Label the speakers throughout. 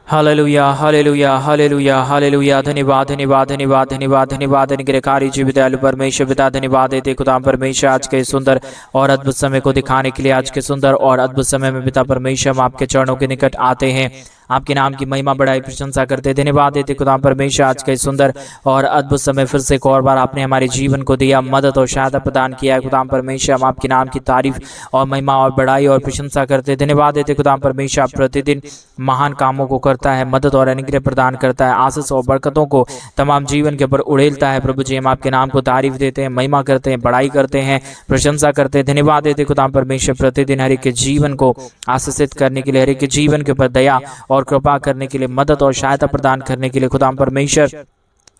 Speaker 1: Hallelujah hallelujah hallelujah hallelujah. धन्यवाद धन्यवाद धन्यवाद धन्यवाद धन्यवाद निग्रहकारी जीवित दयालु परमेश्वर पिता, धन्यवाद देते खुदा परमेश्वर आज के सुंदर और अद्भुत समय को दिखाने के लिए। आज के सुंदर और अद्भुत समय में पिता परमेश्वर हम आपके चरणों के निकट आते हैं, आपके नाम की महिमा बढ़ाई प्रशंसा करते, धन्यवाद देते खुदा परमेश्वर आज का सुंदर और अद्भुत समय फिर से एक और बार आपने हमारे जीवन को दिया, मदद और सहायता प्रदान किया है। खुदा परमेश्वर हम आपके नाम की तारीफ और महिमा और बढ़ाई और प्रशंसा करते, धन्यवाद देते खुदा परमेश्वर आप प्रतिदिन महान कामों को करता है, मदद और अनुग्रह प्रदान करता है, आशीष और बरकतों को तमाम जीवन के ऊपर उड़ेलता है। प्रभु जी हम आपके नाम को तारीफ देते हैं, महिमा करते हैं, बढ़ाई करते हैं, प्रशंसा करते हैं, धन्यवाद देते खुदा परमेश्वर प्रतिदिन हर एक के जीवन को आशीषित करने के लिए, हर एक के जीवन के ऊपर दया और कृपा करने के लिए, मदद और सहायता प्रदान करने के लिए खुदा परमेश्वर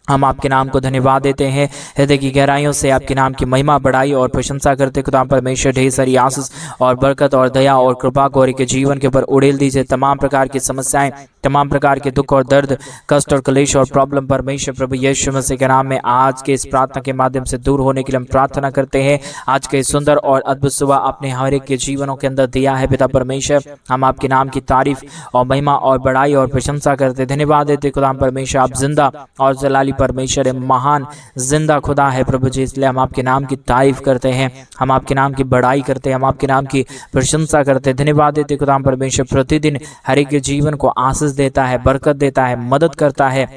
Speaker 1: हम आपके नाम को धन्यवाद देते हैं। हृदय की गहराइयों से आपके नाम की महिमा बढ़ाई और प्रशंसा करते खुदा परमेश्वर ढेर सारी आशीष और बरकत और दया और कृपा को और के जीवन के ऊपर उड़ेल दीजिए। तमाम प्रकार की समस्याएं, तमाम प्रकार के दुख और दर्द, कष्ट और क्लेश और प्रॉब्लम परमेश्वर प्रभु यीशु मसीह के नाम में आज के इस प्रार्थना के माध्यम से दूर होने के लिए हम प्रार्थना करते हैं। आज के सुंदर और अद्भुत सुबह आपने हर एक के जीवनों के अंदर दिया है पिता परमेश्वर, हम आपके नाम की तारीफ और महिमा और बढ़ाई और प्रशंसा करते, धन्यवाद देते खुदा परमेश्वर आप जिंदा और जलाली परमेश्वर है, महान जिंदा खुदा है प्रभु जी, इसलिए हम आपके नाम की तारीफ करते हैं, हम आपके नाम की बढ़ाई करते हैं, हम आपके नाम की प्रशंसा करते हैं, धन्यवाद देते खुदा परमेश्वर प्रतिदिन हर एक के जीवन को आशीष देता है, बरकत देता है, मदद करता है,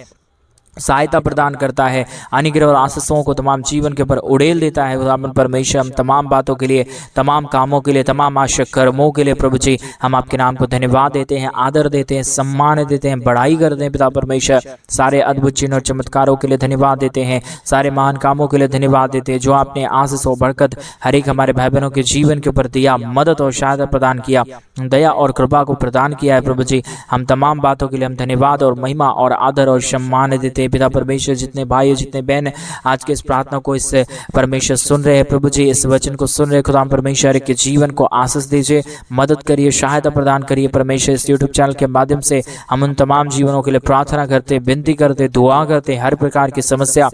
Speaker 1: सहायता प्रदान करता है, अनुग्रह और आशीषों को तमाम जीवन के ऊपर उड़ेल देता है। खुदा परमेश्वर हम तमाम बातों के लिए, तमाम कामों के लिए, तमाम आशा कर्मों के लिए प्रभु जी हम आपके नाम को धन्यवाद देते हैं, आदर देते हैं, सम्मान देते हैं, बढ़ाई करते हैं पिता परमेश्वर। सारे अद्भुत चिन्ह और चमत्कारों के लिए धन्यवाद देते हैं, सारे महान कामों के लिए धन्यवाद देते हैं जो आपने आशीष और बरकत हर एक हमारे भाई बहनों के जीवन के ऊपर दिया, मदद और सहायता प्रदान किया, दया और कृपा को प्रदान किया है प्रभु जी। हम तमाम बातों के लिए हम धन्यवाद और महिमा और आदर और सम्मान देते पिता परमेश्वर। जितने भाई जितने बहन आज के इस प्रार्थना को इस परमेश्वर सुन रहे हैं प्रभु जी, इस वचन को सुन रहे खुदा परमेश्वर के जीवन को आशीष दीजिए, मदद करिए, सहायता प्रदान करिए परमेश्वर। इस यूट्यूब चैनल के माध्यम से हम उन तमाम जीवनों के लिए प्रार्थना करते, विनती करते, दुआ करते, हर प्रकार की समस्या,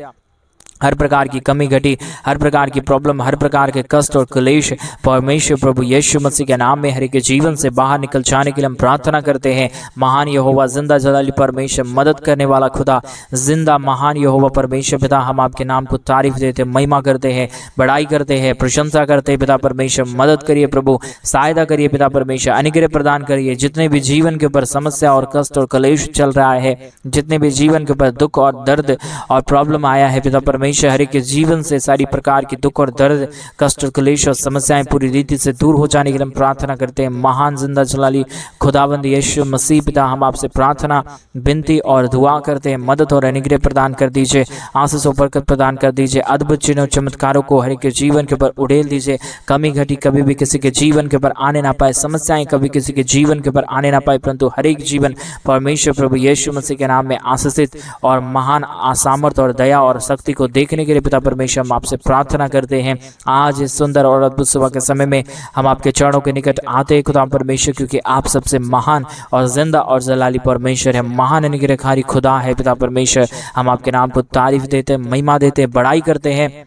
Speaker 1: हर प्रकार की कमी घटी, हर प्रकार की प्रॉब्लम, हर प्रकार के कष्ट और क्लेश परमेश्वर प्रभु यीशु मसीह के नाम में हर एक के जीवन से बाहर निकल जाने के लिए हम प्रार्थना करते हैं। महान यहोवा जिंदा जलाली परमेश्वर, मदद करने वाला खुदा, जिंदा महान यहोवा परमेश्वर पिता, हम आपके नाम को तारीफ देते, महिमा करते हैं, बढ़ाई करते हैं, प्रशंसा करते हैं पिता परमेश्वर। मदद करिए प्रभु, सहायता करिए पिता परमेश्वर, अनुग्रह प्रदान करिए। जितने भी जीवन के ऊपर समस्या और कष्ट और क्लेश चल रहा है, जितने भी जीवन के ऊपर दुख और दर्द और प्रॉब्लम आया है पिता परमेश्वर, हर एक के जीवन से सारी प्रकार की दुख और दर्द, कष्ट और क्लेश और समस्याएं पूरी रीति से दूर हो जाने के लिए हम प्रार्थना करते हैं। महान जिंदा जलाली खुदावंद यीशु मसीह पिता, हम आपसे प्रार्थना, विनती और दुआ करते हैं, मदद और अनुग्रह प्रदान कर दीजिए, आशीष और बरकत प्रदान कर दीजिए, अद्भुत चिन्ह और चमत्कारों को हर एक के जीवन के ऊपर उड़ेल दीजिए। कमी घटी कभी भी किसी के जीवन के ऊपर आने ना पाए, समस्याएं कभी किसी के जीवन के ऊपर आने ना पाए, परंतु हर एक जीवन परमेश्वर प्रभु यीशु मसीह के नाम में आशीषित और महान सामर्थ और दया और शक्ति को देखने के लिए पिता परमेश्वर हम आपसे प्रार्थना करते हैं। आज इस सुंदर और अद्भुत सुबह के समय में हम आपके चरणों के निकट आते हैं खुदा परमेश्वर, क्योंकि आप सबसे महान और जिंदा और जलाली परमेश्वर है, महान अनुग्रहकारी खुदा है पिता परमेश्वर। हम आपके नाम को तारीफ देते हैं, महिमा देते हैं, बढ़ाई करते हैं,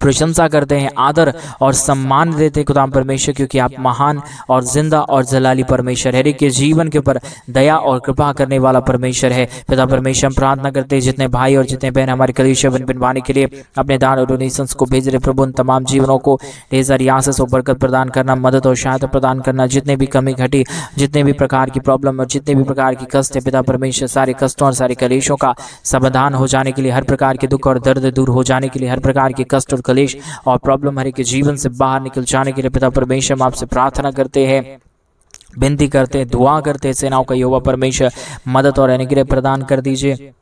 Speaker 1: प्रशंसा करते हैं, आदर और सम्मान देते खुदा परमेश्वर, क्योंकि आप महान और जिंदा और जलाली परमेश्वर, हर एक के जीवन के ऊपर दया और कृपा करने वाला परमेश्वर है पिता परमेश्वर। हम प्रार्थना करते हैं जितने भाई और जितने बहन हमारे कलीसिया बनवाने के लिए अपने दान और डोनेशंस को भेज रहे प्रभु, उन तमाम जीवनों को ढेर सारी आशीष और बरकत प्रदान करना, मदद और सहायता प्रदान करना। जितने भी कमी घटी, जितने भी प्रकार की प्रॉब्लम और जितने भी प्रकार की कष्ट है पिता परमेश्वर, सारे कष्टों और सारे कलेशों का समाधान हो जाने के लिए, हर प्रकार के दुख और दर्द दूर हो जाने के लिए, हर प्रकार के कष्ट और क्लेश और प्रॉब्लम हर एक के जीवन से बाहर निकल जाने के लिए पिता परमेश्वर हम आपसे प्रार्थना करते हैं, विनती करते हैं, दुआ करते हैं। सेनाओं का यहोवा परमेश्वर मदद और अनुग्रह प्रदान कर दीजिए,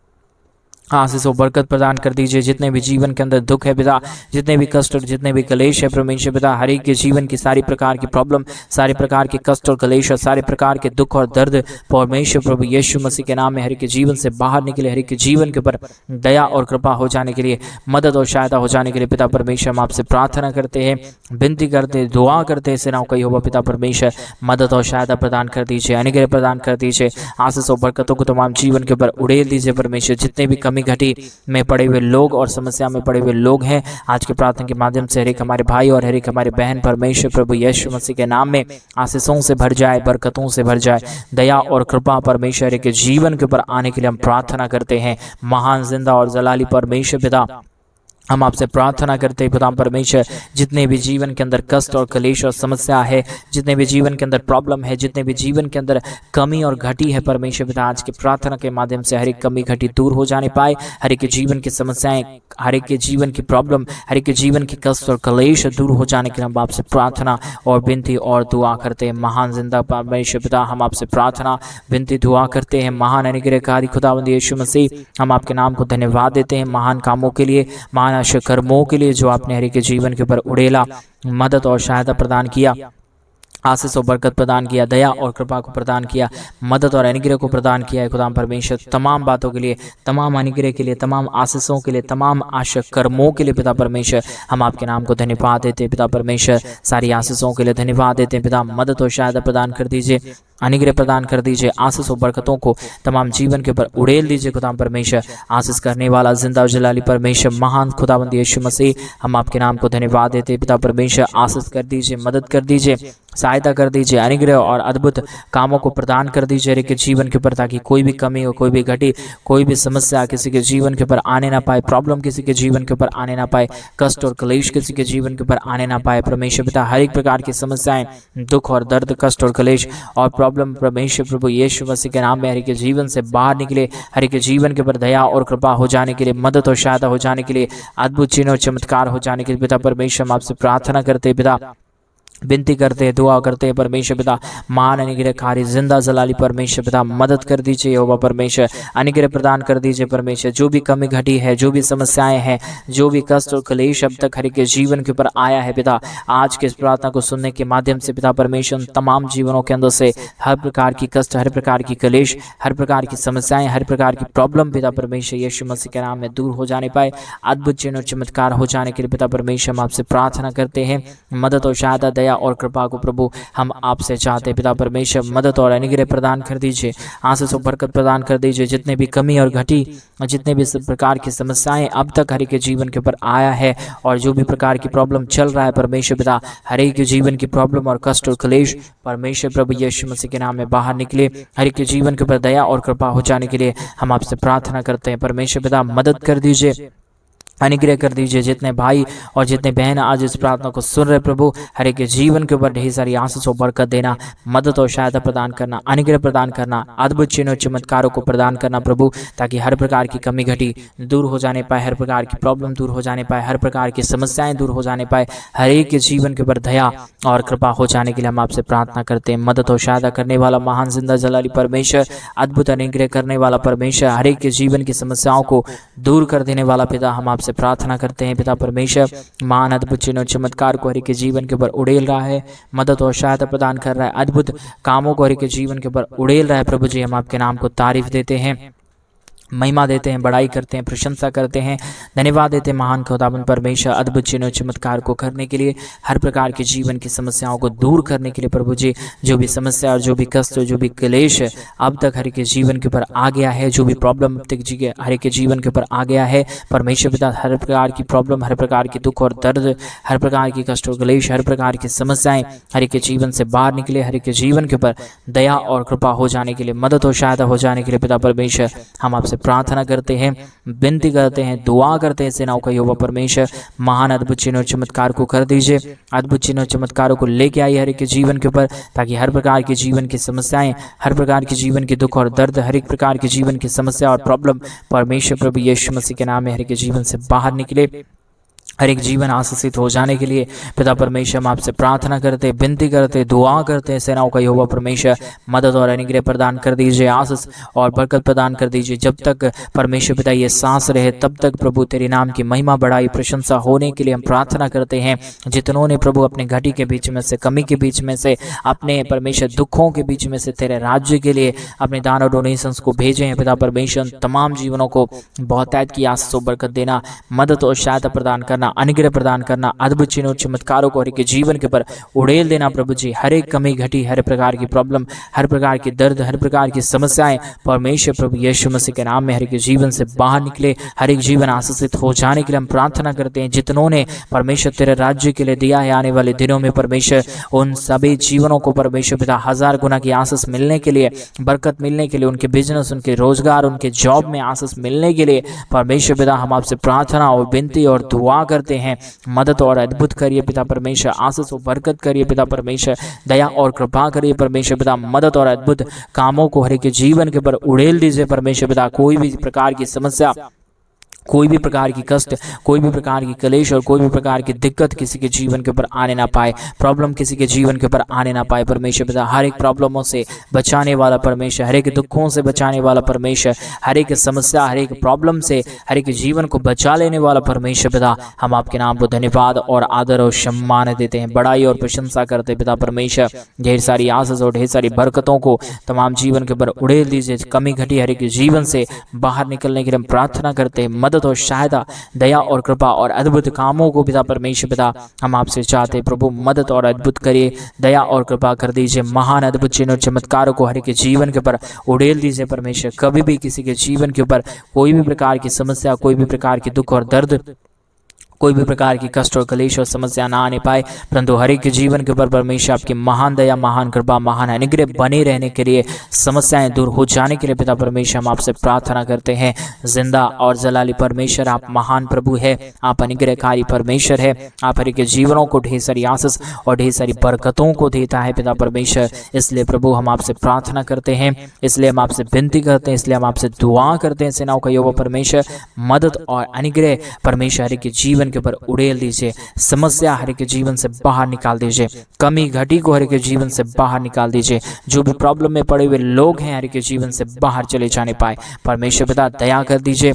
Speaker 1: आशीष और बरकत प्रदान कर दीजिए। जितने भी जीवन के अंदर दुख है पिता, जितने भी कष्ट और जितने भी क्लेश है परमेश्वर पिता, हर एक के जीवन की सारी प्रकार की प्रॉब्लम, सारे प्रकार के कष्ट और क्लेश और सारे प्रकार के दुख और दर्द परमेश्वर प्रभु यीशु मसीह के नाम में हर एक के जीवन से बाहर निकले, हर एक के जीवन के ऊपर दया और कृपा हो जाने के लिए, मदद और सहायता हो जाने के लिए पिता परमेश्वर हम आपसे प्रार्थना करते हैं, विनती करते हैं, दुआ करते हैं। सेनाओं का यहोवा पिता परमेश्वर मदद और सहायता प्रदान कर दीजिए, अनुग्रह प्रदान कर दीजिए, आशीष और बरकतों को तमाम जीवन के ऊपर उड़ेल दीजिए परमेश्वर। जितने भी कमी घटी में पड़े हुए लोग और समस्या में पड़े हुए लोग हैं, आज के प्रार्थना के माध्यम से हर एक हमारे भाई और हर एक हमारे बहन परमेश्वर प्रभु यीशु मसीह के नाम में आशीषों से भर जाए, बरकतों से भर जाए, दया और कृपा परमेश्वर के जीवन के ऊपर आने के लिए हम प्रार्थना करते हैं। महान जिंदा और जलाली परमेश्वर पिता, हम आपसे प्रार्थना करते हैं पिता परमेश्वर, जितने भी जीवन के अंदर कष्ट और कलेश और समस्या है, जितने भी जीवन के अंदर प्रॉब्लम है, जितने भी जीवन के अंदर कमी और घटी है परमेश्वर पिता, आज की प्रार्थना के माध्यम से हर एक कमी घटी दूर हो जाने पाए, हर एक के जीवन की समस्याएं, हर एक के जीवन की प्रॉब्लम, हर एक के जीवन के कष्ट और कलेश दूर हो जाने के लिए हम आपसे प्रार्थना और विनती और दुआ करते हैं। महान जिंदा परमेश्वर पिता, हम आपसे प्रार्थना विनती दुआ करते हैं। महान अनुग्रहकारी खुदावंद यीशु मसीह, हम आपके नाम को धन्यवाद देते हैं महान कामों के लिए, महान कर्मों के लिए जो आपने हर एक के जीवन के ऊपर उड़ेला मदद और सहायता प्रदान किया, आशीष और बरकत प्रदान किया, दया और कृपा को प्रदान किया, मदद और अनुग्रह को प्रदान किया है खुदा परमेश्वर। तमाम बातों के लिए, तमाम अनुग्रह के लिए, तमाम आशीषों के लिए, तमाम आशा कर्मों के लिए पिता परमेश्वर हम आपके नाम को धन्यवाद देते हैं पिता परमेश्वर। सारी आशीषों के लिए धन्यवाद देते हैं पिता। मदद और सहायता प्रदान कर दीजिए, अनुग्रह प्रदान कर दीजिए, आशीष और बरकतों को तमाम जीवन के ऊपर उड़ेल दीजिए खुदा परमेश्वर। आशीष करने वाला जिंदा और जलाली परमेश्वर महान खुदावंद यीशु मसीह, हम आपके नाम को धन्यवाद देते हैं पिता परमेश्वर। आशीष कर दीजिए, मदद कर दीजिए, सहायता कर दीजिए, अनुग्रह और अद्भुत कामों को प्रदान कर दीजिए के जीवन के ऊपर, ताकि कोई भी कमी हो, कोई भी घटी, कोई भी समस्या किसी के जीवन के ऊपर आने ना पाए, प्रॉब्लम किसी के जीवन के ऊपर आने ना पाए, कष्ट और क्लेश किसी के जीवन के ऊपर आने ना पाए परमेश्वर पिता। हर एक प्रकार की समस्याएं, दुख और दर्द, कष्ट और क्लेश और प्रॉब्लम परमेश्वर प्रभु यीशु मसीह के नाम में हर एक के जीवन से बाहर निकले, हर एक के जीवन के ऊपर दया और कृपा हो जाने के लिए, मदद और सहायता हो जाने के लिए, अद्भुत चिन्ह और चमत्कार हो जाने के लिए पिता परमेश्वर हम आपसे प्रार्थना करते हैं पिता, विनती करते हैं, दुआ करते हैं परमेश्वर पिता। महान अनुग्रहकारी जिंदा जलाली परमेश्वर पिता, मदद कर दीजिए यहोवा परमेश्वर, अनुग्रह प्रदान कर दीजिए परमेश्वर। जो भी कमी घटी है, जो भी समस्याएं हैं, जो भी कष्ट और क्लेश अब तक हर एक के जीवन के ऊपर आया है पिता, आज के इस प्रार्थना को सुनने के माध्यम से पिता परमेश्वर तमाम जीवनों के अंदर से हर प्रकार की कष्ट, हर प्रकार की क्लेश, हर प्रकार की समस्याएं, हर प्रकार की प्रॉब्लम पिता परमेश्वर यीशु मसीह के नाम में दूर हो जाने पाए, अद्भुत चिन्ह और चमत्कार हो जाने के लिए पिता परमेश्वर हम आपसे प्रार्थना करते हैं। मदद और सहायता, दया और कृपा को प्रभु हम आपसे चाहते हैं पिता परमेश्वर। मदद और अनुग्रह प्रदान कर दीजिए, आशीष और बरकत प्रदान कर दीजिए। जितने भी कमी और घटी, जितने भी प्रकार की समस्याएं अब तक हर एक के जीवन के ऊपर आया है, और जो भी प्रकार की प्रॉब्लम चल रहा है परमेश्वर पिता, हर एक के जीवन की प्रॉब्लम और कष्ट और क्लेश परमेश्वर प्रभु यीशु मसीह के नाम में बाहर निकले, हर एक के जीवन के ऊपर दया और कृपा हो जाने के लिए हम आपसे प्रार्थना करते हैं परमेश्वर पिता। मदद कर दीजिए, अनुग्रह कर दीजिए। जितने भाई और जितने बहन आज इस प्रार्थना को सुन रहे प्रभु, हर एक के जीवन के ऊपर ढेर सारी आशीष और बरकत देना, मदद और सहायता प्रदान करना, अनुग्रह प्रदान करना, अद्भुत चिन्ह और चमत्कारों को प्रदान करना प्रभु, ताकि हर प्रकार की कमी घटी दूर हो जाने पाए, हर प्रकार की प्रॉब्लम दूर हो जाने पाए, हर प्रकार की समस्याएं दूर हो जाने पाए, हर एक के जीवन के ऊपर दया और कृपा हो जाने के लिए हम आपसे प्रार्थना करते हैं। मदद और सहायता करने वाला महान जिंदा जलाली परमेश्वर, अद्भुत अनुग्रह करने वाला परमेश्वर, हर एक के जीवन की समस्याओं को दूर कर देने वाला पिता, हम आपसे प्रार्थना करते हैं पिता परमेश्वर। महान अद्भुत चिन्ह और चमत्कार को हर एक के जीवन के ऊपर उड़ेल रहा है, मदद और सहायता प्रदान कर रहा है, अद्भुत कामों को हर एक के जीवन के ऊपर उड़ेल रहा है प्रभु जी। हम आपके नाम को तारीफ देते हैं, महिमा देते हैं, बड़ाई करते हैं, प्रशंसा करते हैं, धन्यवाद देते हैं महान खुदावंद परमेश्वर, अद्भुत चिन्ह और चमत्कार को करने के लिए, हर प्रकार के जीवन की समस्याओं को दूर करने के लिए प्रभु जी। जो भी समस्या और जो भी कष्ट और जो भी क्लेश अब तक हर एक के जीवन के ऊपर आ गया है, जो भी प्रॉब्लम अब तक हर एक के जीवन के ऊपर आ गया है परमेश्वर पिता, हर प्रकार की प्रॉब्लम, हर प्रकार की दुख और दर्द, हर प्रकार की कष्ट और क्लेश, हर प्रकार की समस्याएं हर एक के जीवन से बाहर निकले, हर एक के जीवन के ऊपर दया और कृपा हो जाने के लिए, मदद और सहायता हो जाने के लिए पिता परमेश्वर हम आपसे प्रार्थना करते हैं, विनती करते हैं, दुआ करते हैं सेनाओं का यहोवा परमेश्वर। महान अद्भुत चिन्ह और चमत्कार को कर दीजिए, अद्भुत चिन्ह और चमत्कारों को लेके आइए हर एक के जीवन के ऊपर, ताकि हर प्रकार के जीवन की समस्याएं, हर प्रकार के जीवन के दुख और दर्द, हर एक प्रकार के जीवन की समस्या और प्रॉब्लम परमेश्वर प्रभु यीशु मसीह के नाम में हर एक के जीवन से बाहर निकले, हर एक जीवन आशीषित हो जाने के लिए पिता परमेश्वर हम आपसे प्रार्थना करते, विनती करते, दुआ करते हैं सेनाओं का यहोवा परमेश्वर। मदद और अनुग्रह प्रदान कर दीजिए, आशीष और बरकत प्रदान कर दीजिए। जब तक परमेश्वर पिता ये सांस रहे तब तक प्रभु तेरे नाम की महिमा, बड़ाई, प्रशंसा होने के लिए हम प्रार्थना करते हैं। जितनों ने प्रभु अपने घटी के बीच में से, कमी के बीच में से, अपने परमेश्वर दुखों के बीच में से तेरे राज्य के लिए अपने दान और डोनेशंस को भेजे हैं पिता परमेश्वर, तमाम जीवनों को बहुतायत की आशीष और बरकत देना, मदद और सहायता प्रदान करना करना, अनुग्रह प्रदान करना, अद्भुत चिन्हों चमत्कारों को हर एक के जीवन के ऊपर उड़ेल देना प्रभु जी। हर एक कमी घटी, हर प्रकार की प्रॉब्लम, हर प्रकार की दर्द, हर प्रकार की समस्याएं परमेश्वर प्रभु यीशु मसीह के नाम में हर एक जीवन से बाहर निकले, हर एक जीवन आशीषित हो जाने के लिए हम प्रार्थना करते हैं। जितनों ने परमेश्वर तेरे राज्य के लिए दिया है, आने वाले दिनों में परमेश्वर उन सभी जीवनों को परमेश्वर पिता 1000 गुना की आशीष मिलने के लिए, बरकत मिलने के लिए, उनके बिजनेस, उनके रोजगार, उनके जॉब में आशीष मिलने के लिए परमेश्वर पिता हम आपसे प्रार्थना और विनती और दुआ करते हैं। मदद और अद्भुत करिए पिता परमेश्वर, आशीष और बरकत करिए पिता परमेश्वर, दया और कृपा करिए परमेश्वर पिता, मदद और अद्भुत कामों को हर एक जीवन के ऊपर उड़ेल दीजिए परमेश्वर पिता। कोई भी प्रकार की समस्या, कोई भी प्रकार की कष्ट, कोई भी प्रकार की कलेश और कोई भी प्रकार की दिक्कत किसी के जीवन के ऊपर आने ना पाए, प्रॉब्लम किसी के जीवन के ऊपर आने ना पाए परमेश्वर पिता। हर एक प्रॉब्लमों से बचाने वाला परमेश्वर, हर एक दुखों से बचाने वाला परमेश्वर, हर एक समस्या, हर एक प्रॉब्लम से हर एक जीवन को बचा लेने वाला परमेश्वर पिता, हम आपके नाम को धन्यवाद और आदर और सम्मान देते हैं, बड़ाई और प्रशंसा करते हैं पिता परमेश्वर। ढेर सारी आशीष और ढेर सारी बरकतों को तमाम जीवन के ऊपर उड़ेल दीजिए। कमी घटी हर एक जीवन से बाहर निकलने के लिए हम प्रार्थना करते हैं। मदद और सहायता, दया और कृपा और अद्भुत कामों को पिता परमेश्वर पिता हम आपसे चाहते हैं प्रभु। मदद और अद्भुत करिए, दया और कृपा कर दीजिए। महान अद्भुत चिन्ह और चमत्कारों को हर एक जीवन के ऊपर उड़ेल दीजिए परमेश्वर। कभी भी किसी के जीवन के ऊपर कोई भी प्रकार की समस्या, कोई भी प्रकार की दुख और दर्द, कोई भी प्रकार की कष्ट और कलेश और समस्या ना आने पाए, परंतु हर एक के जीवन के ऊपर परमेश्वर आपकी महान दया, महान कृपा, महान अनुग्रह बने रहने के लिए, समस्याएं दूर हो जाने के लिए पिता परमेश्वर हम आपसे प्रार्थना करते हैं। जिंदा और जलाली परमेश्वर आप महान प्रभु है, आप अनुग्रहकारी परमेश्वर है। आप हर एक के जीवनों को ढेर सारी आशीष और ढेर सारी बरकतों को देता है पिता परमेश्वर। इसलिए प्रभु हम आपसे प्रार्थना करते हैं, इसलिए हम आपसे विनती करते हैं, इसलिए हम आपसे दुआ करते हैं। सेनाओं का यहोवा परमेश्वर मदद और अनुग्रह परमेश्वर हर एक के जीवन के ऊपर उड़ेल दीजिए। समस्या हर एक के जीवन से बाहर निकाल दीजिए, कमी घटी को हर एक के जीवन से बाहर निकाल दीजिए। जो भी प्रॉब्लम में पड़े हुए लोग हैं हर एक के जीवन से बाहर चले जाने पाए परमेश्वर पिता दया कर दीजिए।